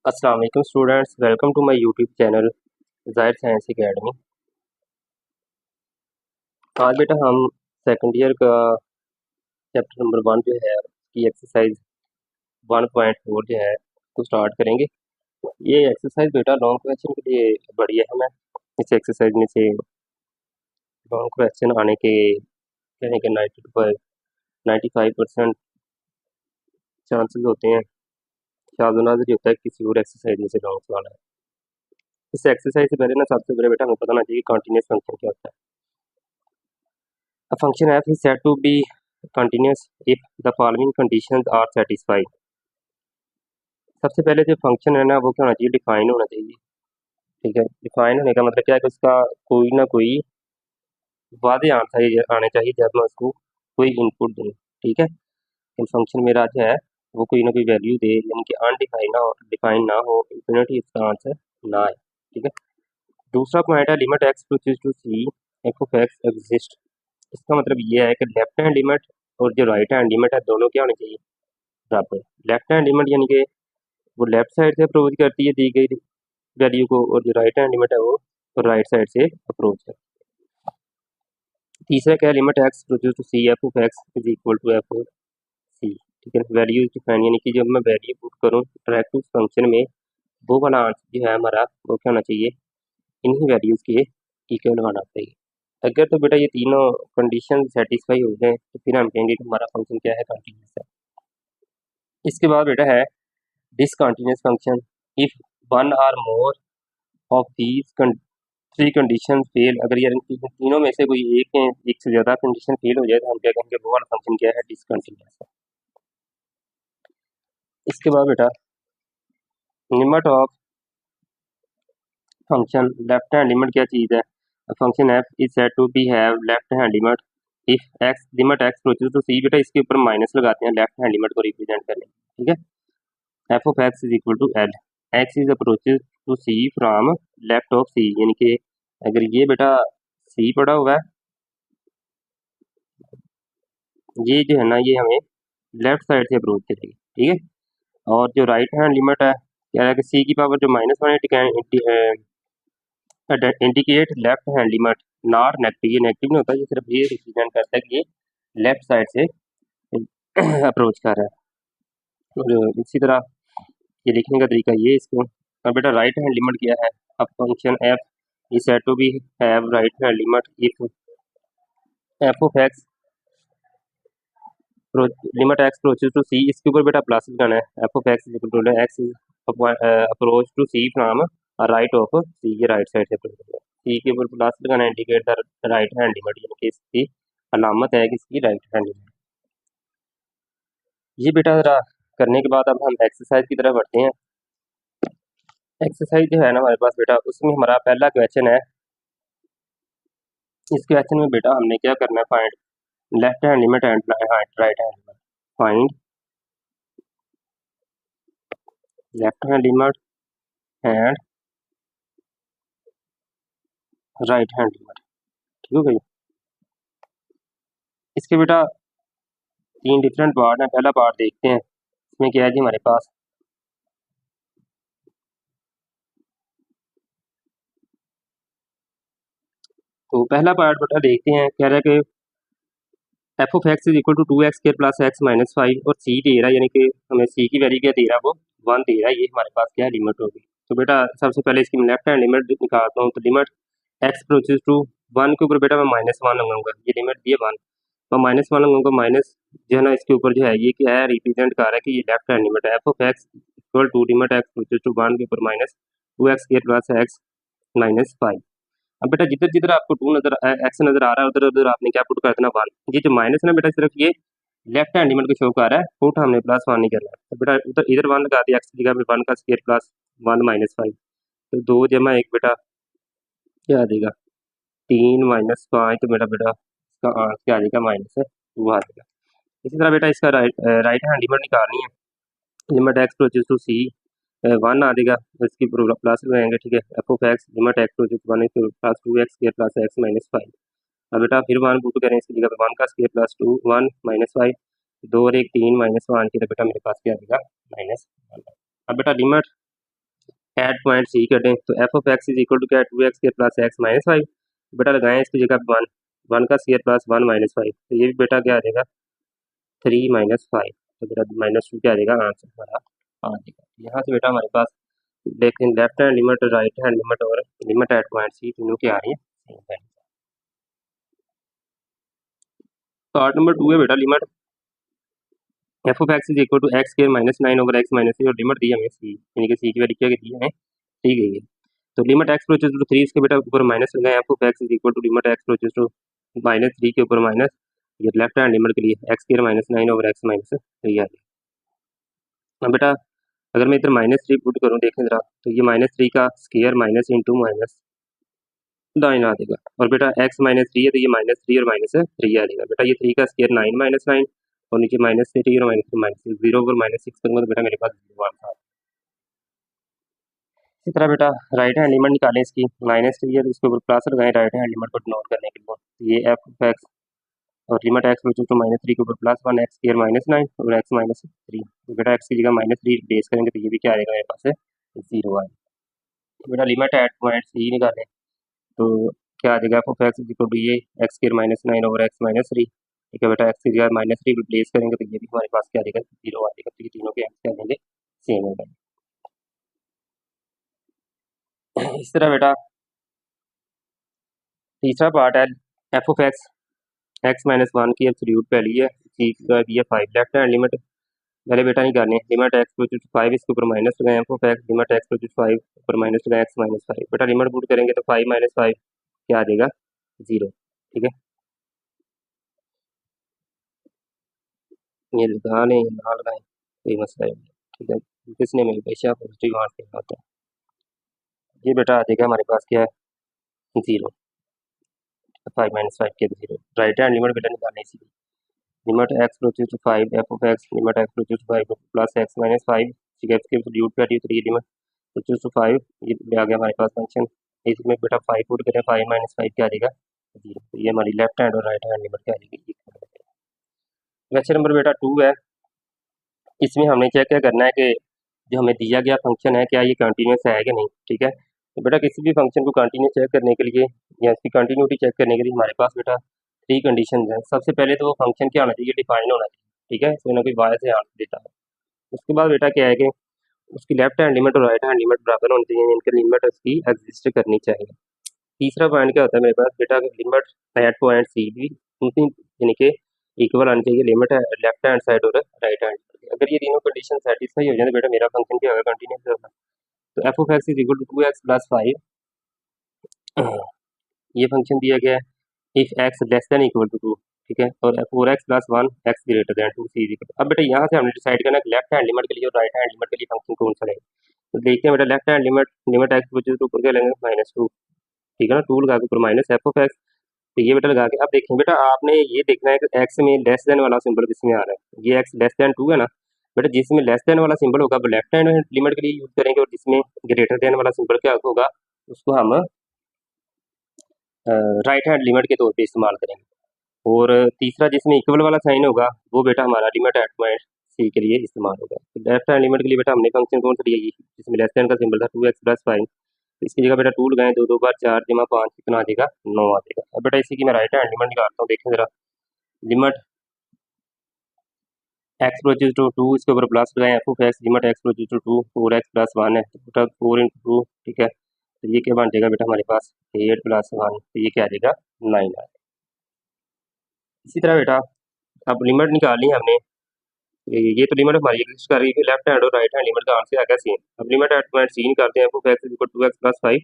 अस्सलाम वालेकुम students, welcome to my YouTube channel Zahir science academy. आज बेटा हम सेकंड ईयर का चैप्टर नंबर 1 जो है की एक्सरसाइज 1.4 जो है तो स्टार्ट करेंगे। ये एक्सरसाइज बेटा लॉन्ग क्वेश्चन के लिए बड़ी अहम है। इस एक्सरसाइज में से लॉन्ग क्वेश्चन आने के कहने के 95% चांसेस होते हैं। शाज़ होता है किसी और एक्सरसाइज में से लॉन्ग सवाल है। इस एक्सरसाइज से पहले ना सबसे पहले बेटा हमें पता होना चाहिए कंटिन्यूस फंक्शन क्या होता है। A function f is said to be continuous if the following conditions are satisfied। सबसे पहले जो फंक्शन है ना वो क्या होना चाहिए, डिफाइन होना चाहिए। ठीक है, डिफाइन होने का मतलब क्या है कि उसका कोई ना कोई वादे आने चाहिए जब मैं उसको कोई इनपुट दूँ। ठीक है, इन फंक्शन मेरा जो है वो कोई ना कोई वैल्यू दे, यानी कि डिफाइन ना हो, इन्फिनिटी इसका आंसर ना है। ठीक है, दूसरा पॉइंट है limit x proceeds to C F of x exist. इसका मतलब ये है कि लेफ्ट हैंड लिमिट और जो राइट हैंड लिमिट है दोनों क्या होनी चाहिए, बराबर। लेफ्ट हैंड लिमिट यानी कि वो लेफ्ट साइड से अप्रोच करती है दी गई वैल्यू को, और जो राइट हैंड लिमिट है वो राइट साइड से अप्रोच करती है। तीसरा क्या है, limit x produce to C F of x is equal to F of C. ठीक है, वैल्यू डिफाइन यानी कि जब मैं वैल्यू पुट करूँ डायरेक्ट उस फंक्शन में, वो वाला आंसर जो है हमारा वो क्या होना चाहिए, इन्हीं वैल्यूज़ के इक्वल होना चाहिए। अगर तो बेटा ये तीनों कंडीशन सेटिस्फाई हो जाए तो फिर हम कहेंगे कि हमारा फंक्शन क्या है, कंटिन्यूस है। इसके बाद बेटा है discontinuous function. If one or more of these three condition fail, अगर ये तीनों में से कोई एक से ज़्यादा कंडीशन फेल हो जाए तो हम क्या कहेंगे, वो वाला फंक्शन क्या है, डिसकंटिन्यूस है। इसके बाद बेटा limit of function left hand limit क्या चीज़ है। Function F is said to be have left hand limit if X limit x approaches to C. बेटा इसके ऊपर माइनस लगाते हैं लेफ्ट हैंड लिमिट को रिप्रेजेंट करने। ठीक है, F of x is equal to L X is approaches to C from left of C, यानी कि अगर ये बेटा सी पड़ा हुआ है, ये जो है ना ये हमें लेफ्ट साइड से अप्रोच करेगी। ठीक है, और जो राइट हैंड लिमिट है क्या है कि सी की पावर जो -1 indicate left hand limit not negative. ये नेगेटिव नहीं होता, ये सिर्फ ये रिप्रेजेंट करता है कि ये लेफ्ट साइड से अप्रोच कर रहा है। और इसी तरह ये लिखने का तरीका ये इसको। अब बेटा राइट हैंड लिमिट क्या है, अब function F is said to be have right hand limit if F of x limit x approaches to C. इसके ऊपर बेटा प्लस लगाना है, F of x equal to X approach to C from right of C, ये right side से approach करेगा। सी के ऊपर प्लस लगाना है, indicate the right hand limit, यानी कि इसकी अलामत है कि इसकी राइट हैंड लिमिट। ये बेटा ज़रा करने के बाद अब हम एक्सरसाइज की तरफ बढ़ते हैं। एक्सरसाइज जो है ना हमारे पास बेटा, उसमें हमारा पहला क्वेश्चन है। इस क्वेश्चन में बेटा हमने क्या करना है, find left hand limit and right hand limit. Find left hand limit and right hand limit. ठीक हो गई। इसके बेटा 3 डिफरेंट पार्ट हैं। पहला पार्ट देखते हैं, इसमें क्या है जी हमारे पास। तो पहला पार्ट बेटा देखते हैं, कह रहा है कि f of x is equal to 2x² plus x minus 5, और सी दे रहा है, यानी कि हमें सी की वैल्यू क्या दे रहा है, वो 1 दे रहा है। ये हमारे पास क्या है, लिमिट होगी। तो बेटा सबसे पहले इसकी लेफ्ट हैंड लिमिट निकालता हूँ। तो लिमिट एक्स अप्रोचेस टू 1 के ऊपर बेटा मैं -1 लगाऊंगा, ये लिमिट दी है 1, मैं -1 लगाऊंगा। माइनस जो है ना इसके ऊपर जो है ये क्या है, रिप्रेजेंट कर रहा है कि ये लेफ्ट हैंड लिमिट है। F of x equal to limit x approaches to 1 के ऊपर -2x² प्लस एक्स माइनस 5। अब बेटा जिधर जिधर आपको एक्स नजर आ रहा है उधर उधर आपने क्या पुट कर देना, 1। ये जो माइनस है ना बेटा सिर्फ ये लेफ्ट हैंड लिमिट को शो कर रहा है, पुट हमने +1 नहीं करना है। तो बेटा उधर इधर 1 लगा दिया, एक्स की जगह पे 1 का स्क्वायर प्लस 1 माइनस 5। तो 2 जमा 1 बेटा क्या आ जाएगा, 3 माइनस 5। तो बेटा बेटा इसका आंसर क्या आ जाएगा, -2 आ जाएगा। इसी तरह बेटा इसका राइट हैंड लिमिट निकालनी है। लिमिट एक्स अप्रोचेस टू सी 1 आ जाएगा, इसकी प्लस लगाएंगे। ठीक है, F of x limit x approaches 1 plus 2x square plus x minus 5। अब बेटा फिर 1 पुट करें, इसकी जगह पे 1 का स्क्वायर प्लस 2 1 माइनस 5, 2 और 1 3 -1 की। तो बेटा मेरे पास क्या आ जाएगा, -1। अब बेटा लिमिट एट पॉइंट सी कर दें तो f of x is equal to क्या है 2x square plus x minus 5। बेटा लगाएं इसकी जगह 1 का स्क्वायर प्लस 1 माइनस 5, तो ये भी बेटा क्या आ जाएगा 3 माइनस 5। तो बेटा -2 क्या आ जाएगा आंसर हमारा आ जाएगा। यहाँ से बेटा हमारे पास लेकिन left hand limit right hand limit और लिमिट एट पॉइंट सी तीनों की आ रही है। पार्ट नंबर 2 है बेटा limit f of x is equal to x square minus 9 over x minus 3 और लिमिट दी हमें सी, यानी कि सी की वैल्यू क्या दी है दी गई है। तो लिमिट एक्स अप्रोचेस टू 3 इसके बेटा ऊपर माइनस लगाए f of x is equal to limit x approaches to -3 के ऊपर माइनस, ये लेफ्ट हैंड लिमिट के लिए x square minus 9 over x minus 3 आ गया। अब बेटा अगर मैं इधर -3 पुट करूँ देखें जरा, तो ये -3 का स्क्वायर माइनस इंटू माइनस 9 आ जाएगा, और बेटा x -3 है तो ये -3 और -3 आ जाएगा। बेटा ये 3 का स्क्वायर 9 -9 और नीचे -3 और -3 0 और -6 करूँगा तो बेटा मेरे पास 0 आंसर। इसी तरह बेटा राइट हैंड लिमिट निकालें इसकी, -3 है तो इसके ऊपर प्लस लगाएं राइट हैंड लिमिट को नोट करने के लिए। ये एफ ऑफ एक्स और लिमिट एक्स टू -3 के ऊपर +1 एक्स स्क्वायर -9 और एक्स -3, तो बेटा एक्स की जगह -3 बेस करेंगे तो ये भी क्या आएगा मेरे पास 0 आएगा। बेटा लिमिट एट पॉइंट सी निकालें तो क्या आ जाएगा f of x equal to ये एक्स स्क्वायर -9 ओवर एक्स -3, ठीक है बेटा एक्स की जगह -3 रिप्लेस करेंगे तो ये भी हमारे पास क्या आ जाएगा 0 आ जाएगा। तो ये तीनों के एक्स क्या देंगे सेम होगा। इस तरह बेटा तीसरा पार्ट है एफ ऑफ एक्स -1 की एब्सोल्यूट वैल्यू है, सी का दिया 5 लेफ्ट हैंड लिमिट पहले बेटा नहीं करनी, लिमिट एक्स को 5 इसके ऊपर माइनस लगाएं f of x limit x को 5 ऊपर माइनस लगाएं एक्स -5, बेटा लिमिट पुट करेंगे तो 5 - 5 क्या आ जाएगा 0, ठीक है। ये लगा लें ना लगाएं कोई मसला नहीं, ठीक है, किसने में हमेशा पॉजिटिव मार्क देना होता है। ये बेटा आ जाएगा हमारे पास क्या है 0, 5 - 5 के 0। राइट हैंड लिमिट बेटा निकालने इसी limit x approaches to 5 f of x limit x approaches to 5 plus x -5, ठीक है, इसके absolute value 3 limit approaches to 5, ये आ गया हमारे पास फंक्शन। इसमें बेटा 5 पुट करें 5 - 5 क्या आ जाएगा 0, तो ये हमारी लेफ्ट हैंड और राइट हैंड लिमिट क्या आ जाएगी। क्वेश्चन नंबर बेटा 2 है, इसमें हमने चेक क्या करना है कि जो हमें दिया गया फंक्शन है क्या ये कंटिन्यूस है कि नहीं, ठीक है। तो बेटा किसी भी फंक्शन को कंटिन्यूस चेक करने के लिए या इसकी कंटिन्यूटी चेक करने के लिए हमारे पास बेटा 3 कंडीशन हैं। सबसे पहले तो वो फंक्शन क्या होना चाहिए डिफाइन होना चाहिए, ठीक है, इसमें ना कोई वाई से आंसर देता है। उसके बाद बेटा क्या है कि उसकी लेफ्ट हैंड लिमिट और राइट हैंड लिमिट बराबर होनी चाहिए, इनकी लिमिट उसकी एग्जिस्ट करनी चाहिए। तीसरा पॉइंट क्या होता है मेरे पास बेटा लिमिट एट पॉइंट सी भी यानी कि इक्वल आनी चाहिए लिमिट है लेफ्ट हैंड साइड और राइट हैंड। अगर ये तीनों कंडीशन सेटिस्फाई हो जाए तो बेटा मेरा फंक्शन क्या होगा कंटिन्यूस होगा। तो f of x is equal to 2x + 5 ये फंक्शन दिया गया है if x less than equal to 2, ठीक है, और 4x + 1 x greater than 2 c equal. अब बेटा यहाँ से हमने डिसाइड करना है लेफ्ट हैंड लिमिट के लिए और राइट हैंड लिमिट के लिए फंक्शन कौन सा लेंगे। तो देखते हैं बेटा left hand limit limit x को ऊपर क्या लेंगे -2, ठीक है ना, 2 लगा के ऊपर माइनस एफ ऑफ एक्स, तो ये बेटा लगा के अब देखें बेटा आपने ये देखना है कि एक्स में लेस देन वाला सिंबल किसमें आ रहा है। ये एक्स लेस देन 2 है ना बेटा, जिसमें लेस देन वाला सिंबल होगा वो लेफ्ट हैंड लिमिट के लिए यूज करेंगे और जिसमें ग्रेटर देन वाला सिंबल क्या होगा उसको हम राइट हैंड लिमिट के तौर पे इस्तेमाल करेंगे। और तीसरा जिसमें इक्वल वाला साइन होगा वो बेटा हमारा लिमिट एट पॉइंट सी के लिए इस्तेमाल होगा। तो लेफ्ट हैंड लिमिट के लिए बेटा हमने फंक्शन कौन सा लिया जिसमें लेस देन का सिंबल था 2x + 5, तो इसकी जगह बेटा 2 लगाएं 2 2 बार 4 जमा 5 कितना आ जाएगा 9 आ जाएगा। अब बेटा इसी की मैं राइट हैंड लिमिट निकालता हूँ, देखें जरा लिमिट एक्स अप्रोचेस टू 2 इसके ऊपर प्लस लगाएं f of x limit x approaches to 2 4x + 1 है तो बेटा 4 × 2, ठीक है, तो ये क्या बन जाएगा बेटा हमारे पास 8 + 1, तो ये क्या आ जाएगा 9 आ जाएगा। इसी तरह बेटा अब लिमिट निकालनी है हमने, ये तो लिमिट हमारी एग्जिस्ट कर रही है लेफ्ट हैंड और राइट हैंड लिमिट का आंसर आ गया सेम। अब लिमिट एट पॉइंट सी निकालते हैं f of x equal to 2x + 5,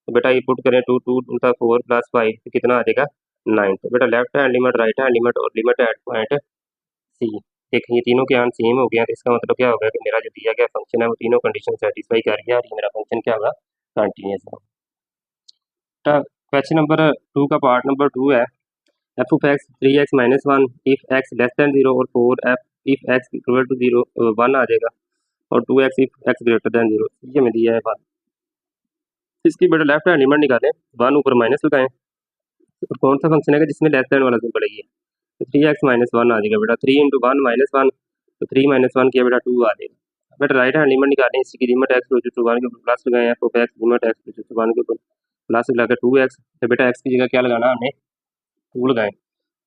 तो बेटा ये पुट करें 2 2 4 + 5 तो कितना आ जाएगा 9, तो बेटा left hand limit right hand limit और लिमिट एट पॉइंट सी देखें ये तीनों के आंसर सेम हो गया, तो इसका मतलब क्या होगा कि मेरा जो दिया गया फंक्शन है वो तीनों कंडीशन सेटिस्फाई कर रही है और ये मेरा फंक्शन क्या होगा कंटिन्यूस होगा। क्वेश्चन नंबर 2 का पार्ट नंबर 2 है F of x 3x - 1 if x less then 0 और 4 इफ एक्स इक्वल टू 0 1 आ जाएगा और 2x if x greater then 0, ये हमें दिया है बात। इसकी बेटा लेफ्ट हैंड लिमिट निकालें 1 ऊपर माइनस लगाएं और कौन सा फंक्शन है जिसमें लेस देन वाला सिंबल है, तो 3x - 1 आ जाएगा बेटा 3 × 1 - 1, तो 3 - 1 किया बेटा 2 आ जाएगा। बेटा राइट हैंड लिमिट निकालें, इसकी की लिमिट एक्स प्रोड्यूस टू 1 के ऊपर प्लस लगाए, f of x limit x produce to 1 के ऊपर प्लस लगा 2x, तो बेटा एक्स की जगह क्या लगाना हमने 2 लगाए,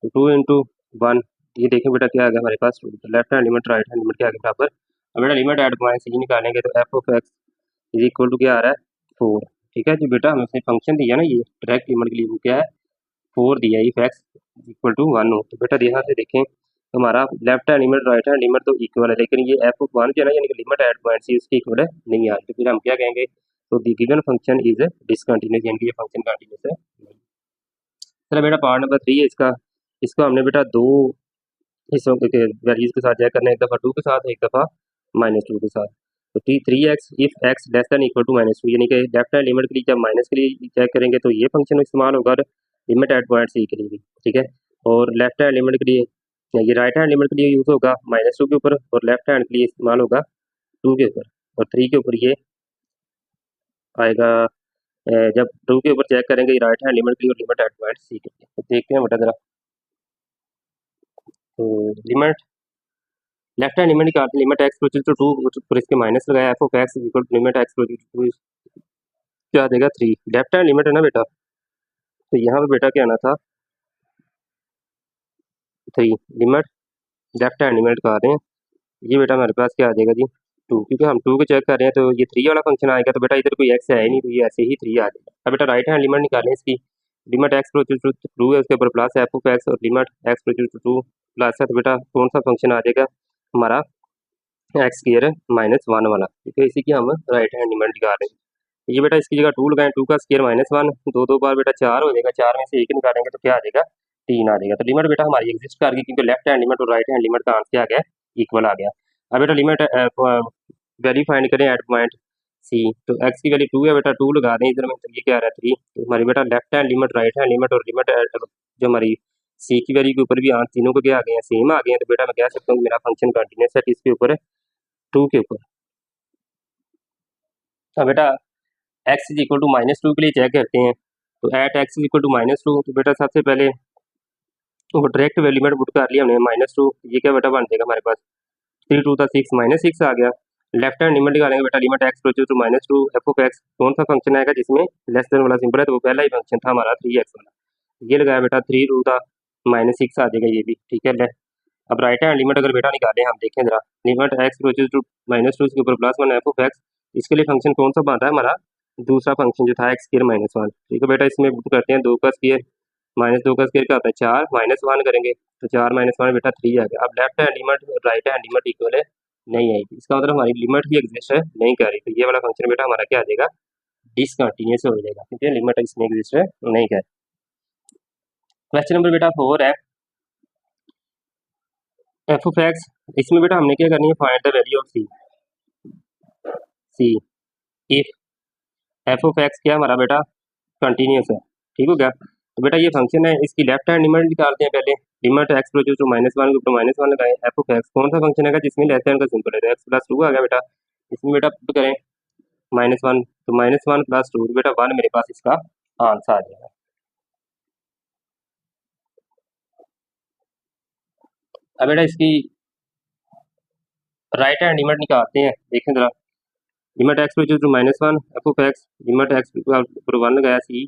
तो 2 इंटू 1, ये देखें बेटा क्या आ गया हमारे पास 2, तो left hand limit right hand limit क्या आ गया बराबर। अब बेटा लिमिट एट पॉइंट सी निकालेंगे तो f of x is equal to क्या आ रहा है 4। ठीक है जी बेटा, हमें उसने फंक्शन दिया ना, ये डायरेक्ट लिमिट के लिए वो क्या है 4 दिया, इफ एक्स इक्वल टू 1 हो, तो बेटा यहाँ से देखें हमारा left hand limit right hand limit तो इक्वल है, लेकिन ये एफ ऑफ 1 जो है ना यानी कि लिमिट एट पॉइंट सी उसकी इक्वल नहीं आ रही, तो फिर हम क्या कहेंगे, तो the given function is discontinuous, यानी कि ये फंक्शन कंटिन्यूस है। चलो बेटा पार्ट नंबर 3 है इसका, इसको हमने बेटा दो हिस्सों के वैल्यूज के साथ चेक करना है, एक दफ़ा 2 के साथ, एक दफ़ा -2 के साथ। तो -3x if x less than equal to -2, यानी कि लेफ्ट हैंड लिमिट के लिए जब माइनस के लिए चेक करेंगे तो ये फंक्शन इस्तेमाल होगा लिमिट एट पॉइंट सी के लिए भी, ठीक है। और लेफ्ट हैंड लिमिट के लिए ये राइट हैंड लिमिट के लिए यूज़ होगा -2 के ऊपर, और लेफ्ट हैंड के लिए इस्तेमाल होगा 2 के ऊपर, और 3 के ऊपर ये आएगा जब 2 के ऊपर चेक करेंगे राइट हैंड लिमिट के लिए और लिमिट एट पॉइंट सी के लिए। तो देखते हैं बेटा ज़रा, तो लिमिट लेफ्ट हैंड लिमिट निकालते हैं, लिमिट एक्स प्रोड्यूस टू 2 पर इसके माइनस लगाया, f of x equal to limit x produce to क्या देगा 3, लेफ्ट हैंड लिमिट है ना बेटा, तो यहाँ पे बेटा क्या आना था 3, लिमिट लेफ्ट हैंड लिमिट कर रहे हैं, ये बेटा हमारे पास क्या आ जाएगा जी 2, क्योंकि हम 2 को चेक कर रहे हैं तो ये 3 वाला फंक्शन आएगा, तो बेटा इधर कोई एक्स है ही नहीं, तो ये ऐसे ही 3 आ जाएगा। अब बेटा राइट हैंड लिमिट निकालें इसकी, लिमिट एक्स प्रोड्यूस टू 2 है, उसके ऊपर प्लस एफ ऑफ एक्स और limit x produce to 2 plus है, तो बेटा कौन सा फंक्शन आ जाएगा हमारा एक्स स्क्वायर -1 वाला, ठीक है, इसी की हम राइट हैंड लिमिट निकाल रहे हैं। ये बेटा इसकी जगह 2 लगाएं, 2 का स्क्वायर -1, 2 बार बेटा 4 हो जाएगा, 4 में से 1 निकालेंगे तो क्या आ जाएगा 3 आ जाएगा। तो लिमिट बेटा हमारी एग्जिस्ट कर गई, क्योंकि लेफ्ट हैंड लिमिट और राइट हैंड लिमिट का आंसर आ गया इक्वल आ गया। अब बेटा लिमिट वैल्यू फाइंड करें एट पॉइंट सी, तो एक्स की वैल्यू 2 है बेटा, 2 लगा दें इधर में, तो ये क्या आ रहा है 3, तो हमारी बेटा left hand limit right hand limit और लिमिट जो हमारी सी की वैल्यू के ऊपर भी आंसर तीनों को क्या आ गए हैं सेम आ गए हैं, तो बेटा मैं कह सकता हूँ मेरा फंक्शन कंटिन्यूस है किसके ऊपर है 2 के ऊपर। अब बेटा एक्स इज इक्वल टू -2 के लिए चेक करते हैं, तो at x is equal to -2, तो बेटा सबसे पहले वो डायरेक्ट वैल्यू में पुट कर लिया हमने -2, ये क्या बेटा बन जाएगा हमारे पास 3 2 था 6 -6 आ गया। लेफ्ट हैंड लिमिट निकालेंगे बेटा, limit x produce to -2 F of x, कौन सा फंक्शन आएगा जिसमें लेस देन वाला सिंबल है, तो वो पहला ही फंक्शन था हमारा 3x वाला, ये लगाया बेटा 3 2 था -6 आ जाएगा ये भी, ठीक है। ले अब राइट हैंड लिमिट अगर बेटा निकालें हम देखें जरा, लिमिट एक्स प्रोड्यूस टू -2 के ऊपर +1 एफ ऑफ एक्स, इसके लिए फंक्शन कौन सा बन रहा है हमारा दूसरा फंक्शन जो था एक्स स्क्वायर -1, ठीक है बेटा। इसमें पुट करते हैं 2 का स्क्वायर -2 का स्क्वायर क्या होता है 4, -1 करेंगे तो 4 -1 बेटा 3 आ गया। अब लेफ्ट हैंड लिमिट और राइट हैंड लिमिट इक्वल है नहीं आएगी, इसका मतलब हमारी लिमिट ही एग्जिस्ट है नहीं कर रही, तो ये वाला फंक्शन बेटा हमारा क्या आ जाएगा डिसकंटिन्यूस हो जाएगा, क्योंकि लिमिट इसमें एग्जिस्ट है नहीं कर। क्वेश्चन नंबर बेटा 4 है एफ ऑफ एक्स, इसमें बेटा हमने क्या करनी है find the value of see if F of x क्या हमारा बेटा कंटिन्यूस है, ठीक हो गया। तो बेटा ये फंक्शन है, इसकी लेफ्ट हैंड लिमिट निकालते हैं पहले, लिमिट एक्स प्रोड्यूस टू -1 के ऊपर -1 लगाए, एफ ऑफ एक्स कौन सा फंक्शन है जिसमें लेस देन का सिंबल है, तो एक्स प्लस 2 आ गया बेटा, इसमें बेटा पुट करें -1, तो -1 + 2 बेटा 1 मेरे पास इसका आंसर आ जाएगा। अब बेटा इसकी राइट हैंड लिमिट निकालते हैं, देखें जरा, limit x produce to -1 f of x, limit x ऊपर 1 लगाया सी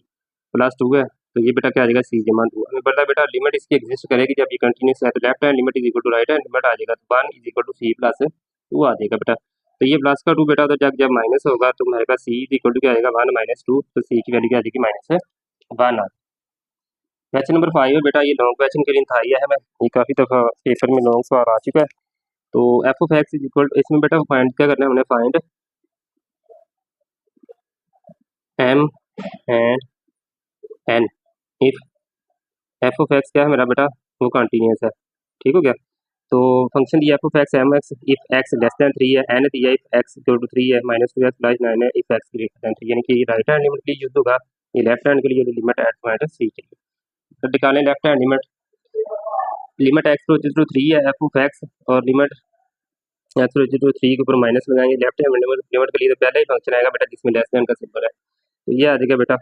+ 2 है, तो ये बेटा क्या आ जाएगा सी जमा 2। हमें पता बेटा लिमिट इसकी एग्जिस्ट करेगी जब ये कंटिन्यूस है, तो left hand limit is equal to right hand limit आ जाएगा, तो 1 इज इक्वल टू सी + 2 आ जाएगा बेटा। तो ये प्लस का 2 बेटा, तो जब माइनस होगा तो हमारे पास सी इज इक्वल टू क्या आएगा 1 -2, तो सी की वैल्यू क्या आ जाएगी -1 आ। क्वेश्चन नंबर 5 है बेटा, ये लॉन्ग क्वेश्चन के लिए था है मैं, ये काफ़ी दफ़ा पेपर में लॉन्ग सवाल आ चुका है। तो f of x is equal, इसमें बेटा फाइंड क्या करना है हमने, find m and n if F of x क्या है मेरा बेटा वो कंटिन्यूस है, ठीक हो गया। तो फंक्शन दिया f of x m x if x less than 3 है, एन दिया इफ एक्स इक्वल टू 3 है, -2x + 9 है इफ एक्स ग्रेटर दैन 3, यानी कि राइट हैंड लिमिट के लिए यूज होगा, ये लेफ्ट हैंड के लिए लिमिट एट पॉइंट सी के लिए। तो निकालें left hand limit, limit x produce to 3 है एफ ऑफ एक्स, और लिमिट एक्स प्रोड्यूस टू 3 के ऊपर माइनस लगाएंगे, लेफ्ट हैंड लिमिट के लिए तो पहला ही फंक्शन आएगा बेटा जिसमें लेस दैन का सिंबल है, तो ये आ जाएगा बेटा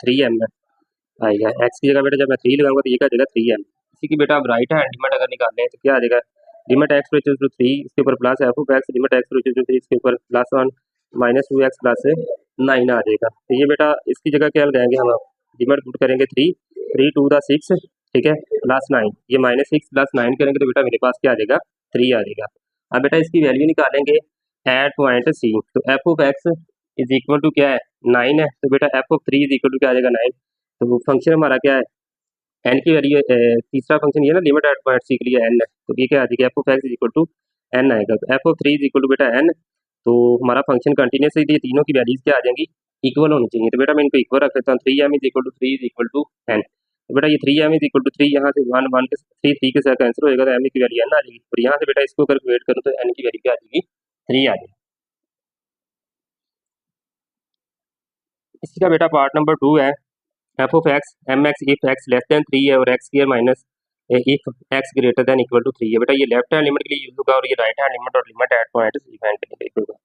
3m आएगा, एक्स की जगह बेटा जब मैं 3 लगाऊंगा तो ये क्या आ जाएगा 3m। इसी की बेटा अब राइट हैंड लिमिट अगर निकालें तो क्या आ जाएगा लिमिट एक्स इक्वल टू 3 इसके ऊपर plus f of x limit x equal to 3 इसके ऊपर +1 -2x प्लस 9 आ जाएगा। तो ये बेटा इसकी जगह क्या लगाएंगे हम, लिमिट पुट करेंगे 3 3 टू द 6, ठीक है, +9, ये -6 + 9 करेंगे तो बेटा मेरे पास क्या आ जाएगा, 3 आ जाएगा। अब बेटा इसकी वैल्यू निकालेंगे एट पॉइंट सी, तो f of x is equal to क्या है, 9 है, तो बेटा f of 3 is equal to क्या आ जाएगा, 9। तो फंक्शन हमारा क्या है, एन की वैल्यू, तीसरा फंक्शन ये ना लिमिट एट पॉइंट सी के लिए एन है, तो ये क्या आ जाएगा, f of x is equal to n आएगा, तो f of 3 is equal to बेटा एन। तो हमारा फंक्शन कंटिन्यूस है, ये तीनों की वैल्यूज क्या आ जाएंगी, इक्वल होनी चाहिए। तो बेटा मैं इनको इक्वल रख देता हूँ, 3m is equal to 3 is equal to n. तो बेटा ये 3m इज इक्वल टू 3 यहाँ से 1 1 के 3 3 के साथ कैंसिल हो जाएगा, तो m की वैल्यू n आ जाएगी, और यहाँ से बेटा इसको अगर क्रिएट करूँ तो n की वैल्यू क्या आ जाएगी, 3 आ जाएगी। इसी का बेटा पार्ट नंबर 2 है, F of x m x if x less than 3 है और x square minus if x greater than equal to 3 है। बेटा ये लेफ्ट हैंड लिमिट के लिए यूज होगा और ये राइट हैंड लिमिट और लिमिट एट पॉइंट डिफाइन करने के लिए होगा।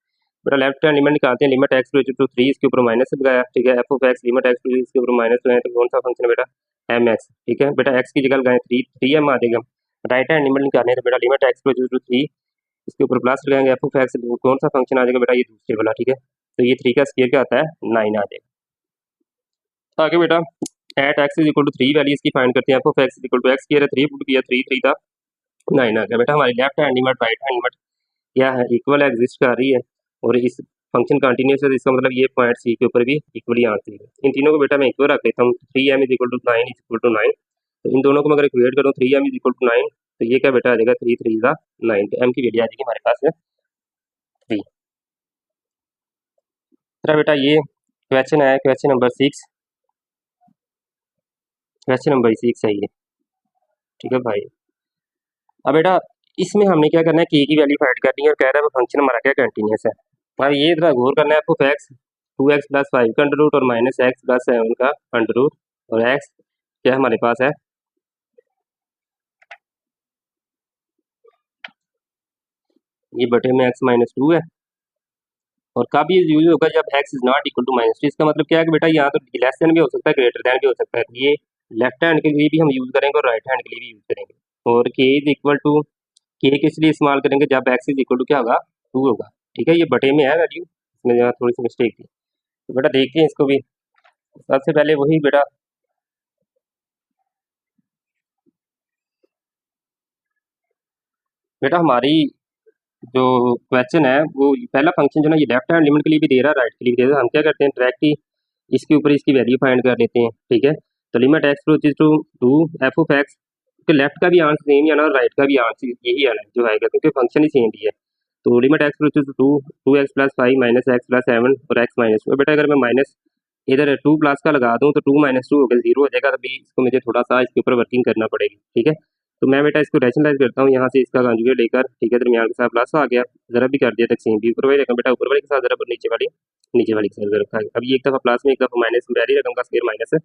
बेटा लेफ्ट हैंड लिमिट निकालते हैं, लिमिट एक्स टू 3 इसके ऊपर माइनस लगाया, ठीक है, F of x limit x to इसके ऊपर माइनस लगाए, तो कौन सा फंक्शन है बेटा, एम एक्स, ठीक है। बेटा एक्स की जगह लगाए 3m आ जाएगा। राइट हैंड लिमिट निकालने तो बेटा लिमिट एक्स टू 3 इसके ऊपर प्लस लगाएंगे, एफ ऑफ एक्स कौन सा फंक्शन आ जाएगा बेटा, ये दूसरे वाला, ठीक है। तो ये 3 का स्क्वायर क्या आता है, 9 आ जाएगा। आगे बेटा at x is equal to 3 value इसकी फाइंड करते हैं, f of x is equal to x किया 3 पुट किया 3 3 का 9 आ गया। बेटा हमारी left hand limit right hand limit क्या है, इक्वल एग्जिस्ट कर रही है और इस फंक्शन कंटिन्यूस है, इसका मतलब ये पॉइंट सी के ऊपर भी इक्वली आती है। इन तीनों को बेटा मैं इक्वल रख देता हूँ, 3m is equal to 9 is equal to 9, तो इन दोनों को मैं अगर इक्वेट करूँ 3m इज इक्वल टू 9, तो ये क्या बेटा आ जाएगा 3 3 का 9, तो m की वैल्यू आ जाएगी हमारे पास है 3। तरह बेटा ये क्वेश्चन है, क्वेश्चन नंबर 6, क्वेश्चन नंबर 6 है ये, ठीक है भाई। अब बेटा इसमें हमने क्या करना है, के की वैल्यू फाइंड करनी है और कह रहा है फंक्शन हमारा क्या कंटिन्यूस है। अब ये इधर गौर करना है, F of x 2x plus 5 का अंडर रूट और माइनस एक्स प्लस 7 का अंडर रूट, और एक्स क्या हमारे पास है, ये बटे में x माइनस 2 है, और कब ये यूज होगा, जब x is not equal to minus 2। इसका मतलब क्या है कि बेटा यहाँ तो लेस देन भी हो सकता है, ग्रेटर देन भी हो सकता है, ये लेफ्ट हैंड के लिए भी हम यूज करेंगे और राइट हैंड के लिए भी यूज करेंगे। और k इज इक्वल टू, के किस लिए इस्तेमाल करेंगे, जब x इज इक्वल टू क्या होगा, 2 होगा, ठीक है। ये बटे में है वैल्यू, इसमें जहाँ थोड़ी सी मिस्टेक थी, तो बेटा देखते हैं इसको भी। सबसे पहले वही बेटा बेटा हमारी जो क्वेश्चन है वो पहला फंक्शन जो ना ये लेफ्ट हैंड लिमिट के लिए भी दे रहा है, राइट के लिए भी दे रहा है। हम क्या करते हैं, डायरेक्ट ही इसके ऊपर इसकी वैल्यू फाइंड कर लेते हैं, ठीक है। तो limit x approaches to 2 F of x के लेफ्ट का भी आंसर सेम ही आना और राइट का भी आंसर यही आना जो आएगा, क्योंकि फंक्शन ही सेम ही है। तो limit x approaches to 2x plus 5 minus x plus 7 और एक्स माइनस 2। बेटा अगर मैं माइनस इधर 2 प्लस का लगा दूँ तो 2 माइनस 2 होकर 0 हो जाएगा, तभी इसको मुझे थोड़ा सा इसके ऊपर वर्किंग करना पड़ेगी, ठीक है। तो मैं बेटा इसको रैशनलाइज करता हूँ, यहाँ से इसका कंजुगेट लेकर, ठीक है, दरमियान के साथ प्लस आ गया, जरा भी कर दिया तक सेम भी, ऊपर वाली रकम बेटा ऊपर वाले के साथ जरा नीचे वाली के साथ रखा है। अब ये एक दफ़ा प्लस में एक दफ़ा माइनस में, पहली रकम का स्क्वायर माइनस है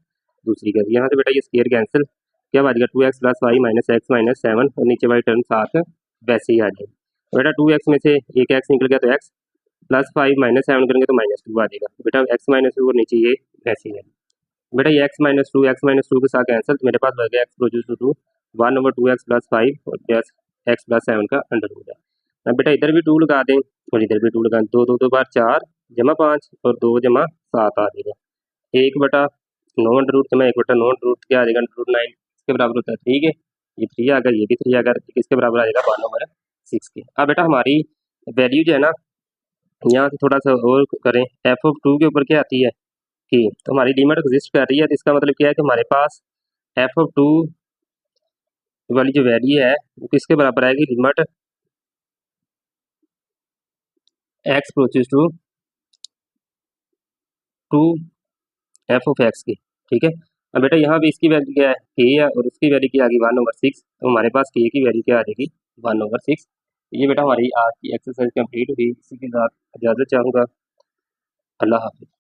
दूसरी का, यहाँ से बेटा ये स्क्वायर कैंसिल, क्या आ जाएगा 2x plus 5 minus x minus 7 और नीचे वाली टर्म साथ वैसे ही आ जाएगी। तो बेटा 2x में से एक x निकल गया, तो x प्लस 5 माइनस 7 करेंगे तो -2 आ जाएगा। बेटा x माइनस 2 और नीचे ये वैसे ही है। बेटा ये x माइनस टू के साथ कैंसिल, तो मेरे पास बच गया x produce to 1 over 2x plus 5 और प्लस x प्लस 7 का अंडर रूट है। अब बेटा इधर भी 2 लगा दें और इधर भी 2 लगा दें, 2 2 2 बार 4 जमा 5 और 2 जमा 7 आ जाएगा। 1 बटा 9 अंडर रूट जमा 1 बटा 9 अंडर रूट क्या आ जाएगा, अंडर रूट 9 इसके बराबर होता है, ठीक है। ये 3 आ गया, ये भी 3 आ गया, किसके बराबर आ जाएगा 1 ओवर 6 के। अब बेटा हमारी वैल्यू जो है ना, यहाँ से थोड़ा सा और करें, एफ ऑफ 2 के ऊपर क्या आती है कि, तो हमारी लिमिट एग्जिस्ट कर रही है, तो इसका मतलब क्या है कि हमारे पास एफ ऑफ 2 वाली जो वैल्यू है वो किसके बराबर आएगी, limit X approaches to 2 F of X की, ठीक है। अब बेटा यहाँ भी इसकी वैल्यू क्या है, के है, और उसकी वैल्यू क्या आ गई 1 ओवर 6, तो हमारे पास के की वैल्यू क्या आ जाएगी 1 ओवर 6। ये बेटा हमारी आज की एक्सरसाइज कंप्लीट हुई, इसी के साथ इजाज़त चाहूँगा। अल्लाह हाफिज़।